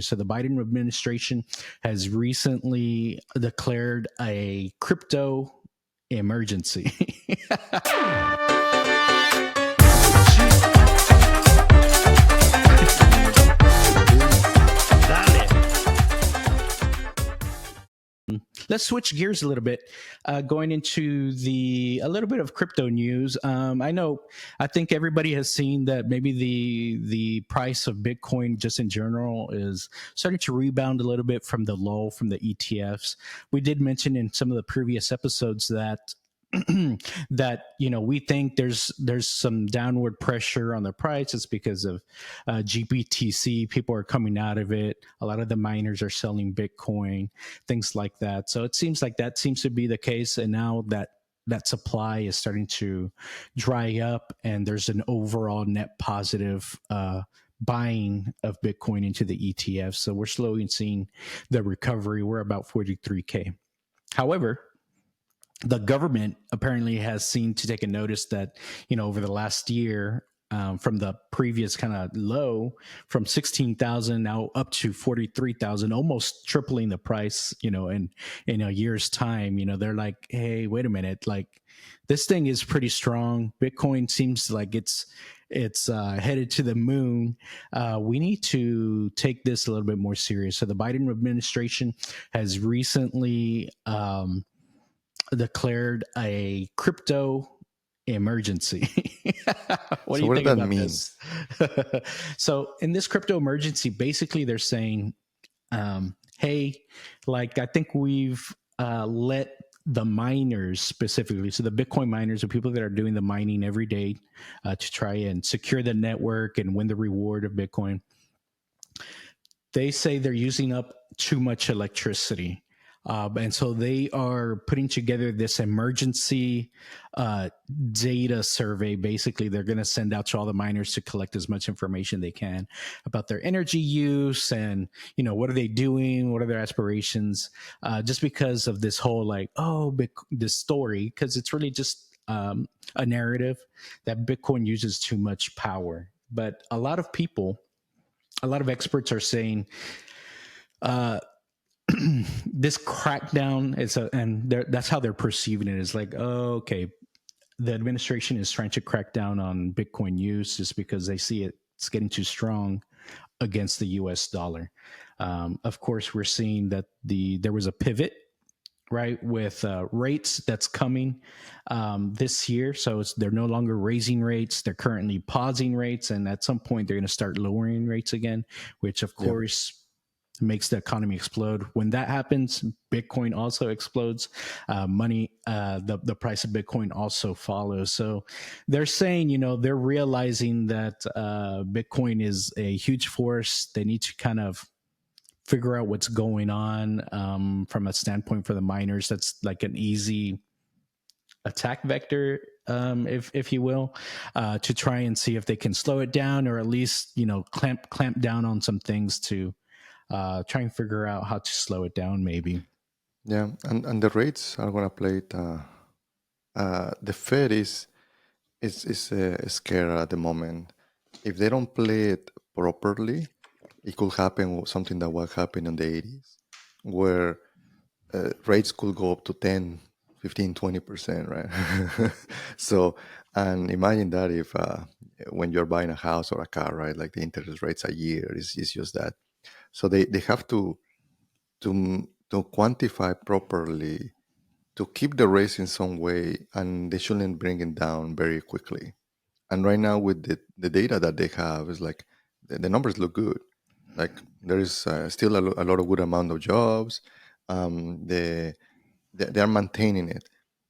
So the Biden administration has recently declared a crypto emergency. Let's switch gears a little bit, going into a little bit of crypto news. I think everybody has seen that maybe the price of Bitcoin just in general is starting to rebound a little bit from the low from the ETFs. We did mention in some of the previous episodes that that we think there's some downward pressure on the price. It's because of GBTC. People are coming out of it. A lot of the miners are selling Bitcoin, things like that. So it seems like that seems to be the case. And now that supply is starting to dry up, and there's an overall net positive buying of Bitcoin into the ETF. So we're slowly seeing the recovery. We're about 43K. However, the government apparently has seen to take a notice that, over the last year, from the previous kind of low from 16,000 now up to 43,000, almost tripling the price, in a year's time. They're like, hey, wait a minute, like this thing is pretty strong. Bitcoin seems like it's headed to the moon. We need to take this a little bit more serious. So the Biden administration has recently declared a crypto emergency. What do you think about this? So in this crypto emergency, basically they're saying, hey, like I think we've let the miners specifically, so the Bitcoin miners are people that are doing the mining every day to try and secure the network and win the reward of Bitcoin. They say they're using up too much electricity. And so they are putting together this emergency data survey. Basically, they're going to send out to all the miners to collect as much information they can about their energy use and, what are they doing? What are their aspirations? Just because of this whole this story, because it's really just a narrative that Bitcoin uses too much power. But a lot of experts are saying, this crackdown that's how they're perceiving it. Is like, oh, okay, the administration is trying to crack down on Bitcoin use just because they see it's getting too strong against the US dollar. Of course, we're seeing that there was a pivot, right, with rates that's coming this year. So they're no longer raising rates. They're currently pausing rates. And at some point, they're going to start lowering rates again, which, of course, makes the economy explode. When that happens, Bitcoin also explodes. The price of Bitcoin also follows. So they're saying, they're realizing that Bitcoin is a huge force. They need to kind of figure out what's going on from a standpoint for the miners. That's like an easy attack vector, if you will, to try and see if they can slow it down, or at least, clamp down on some things to try and figure out how to slow it down, maybe. Yeah, and the rates are going to play it. The Fed is scared at the moment. If they don't play it properly, it could happen something that was happening in the 80s, where rates could go up to 10, 15, 20%, right? So, and imagine that if when you're buying a house or a car, right, like the interest rates a year is just that. So they have to quantify properly to keep the rates in some way, and they shouldn't bring it down very quickly. And right now with the data that they have, is like the numbers look good. Like there is still a lot of good amount of jobs. They are maintaining it.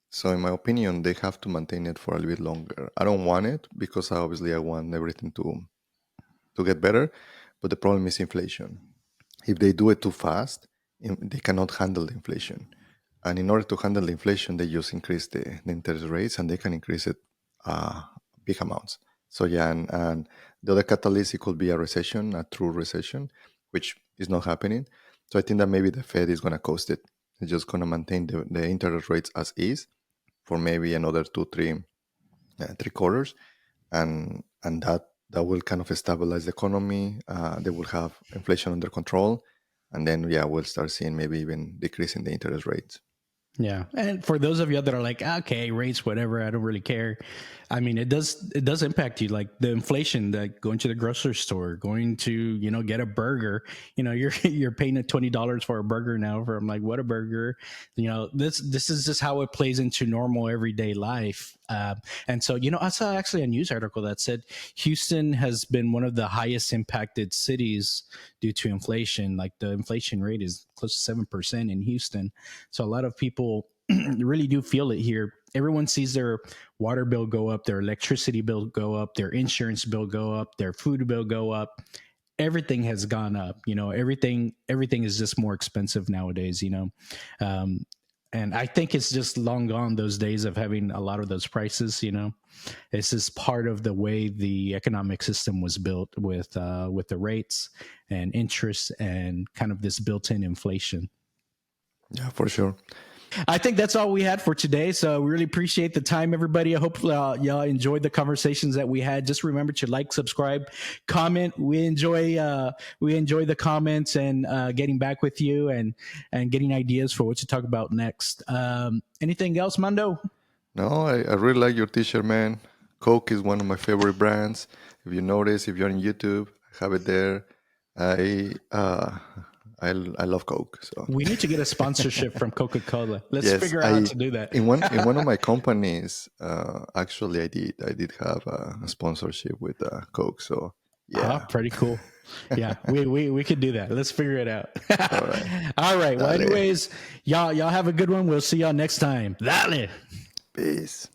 So in my opinion, they have to maintain it for a little bit longer. I don't want it because obviously I want everything to get better, but the problem is inflation. If they do it too fast, they cannot handle the inflation. And in order to handle the inflation, they just increase the interest rates, and they can increase it big amounts. So yeah, and the other catalyst, it could be a recession, a true recession, which is not happening. So I think that maybe the Fed is going to coast it. It's just going to maintain the interest rates as is for maybe another 2, 3 quarters, and that that will kind of stabilize the economy. They will have inflation under control, and then yeah, we'll start seeing maybe even decreasing the interest rates. Yeah. And for those of you that are like, okay, rates, whatever, I don't really care. I mean, it does impact you. Like the inflation, that going to the grocery store, going to, get a burger, you're paying $20 for a burger now for, I'm like, what a burger. This is just how it plays into normal everyday life. And so, I saw actually a news article that said Houston has been one of the highest impacted cities due to inflation. Like the inflation rate is close to 7% in Houston. So a lot of people really do feel it here. Everyone sees their water bill go up, their electricity bill go up, their insurance bill go up, their food bill go up. Everything has gone up. Everything is just more expensive nowadays. Um, and I think it's just long gone those days of having a lot of those prices. It's just part of the way the economic system was built with the rates and interest and kind of this built-in inflation. Yeah, for sure. I think that's all we had for today. So we really appreciate the time, everybody. I hope y'all enjoyed the conversations that we had. Just remember to like, subscribe, comment. We enjoy the comments and getting back with you and getting ideas for what to talk about next. Anything else, Mando? No, I really like your t-shirt, man. Coke is one of my favorite brands. If you notice, if you're on YouTube, I have it there. I I love Coke. So We need to get a sponsorship from Coca-Cola. Let's yes, figure out how to do that. in one of my companies, actually, I did have a sponsorship with Coke. So yeah, Pretty cool. Yeah, we could do that. Let's figure it out. all right, All right. Well, dale, anyways, y'all have a good one. We'll see y'all next time. Dale. peace.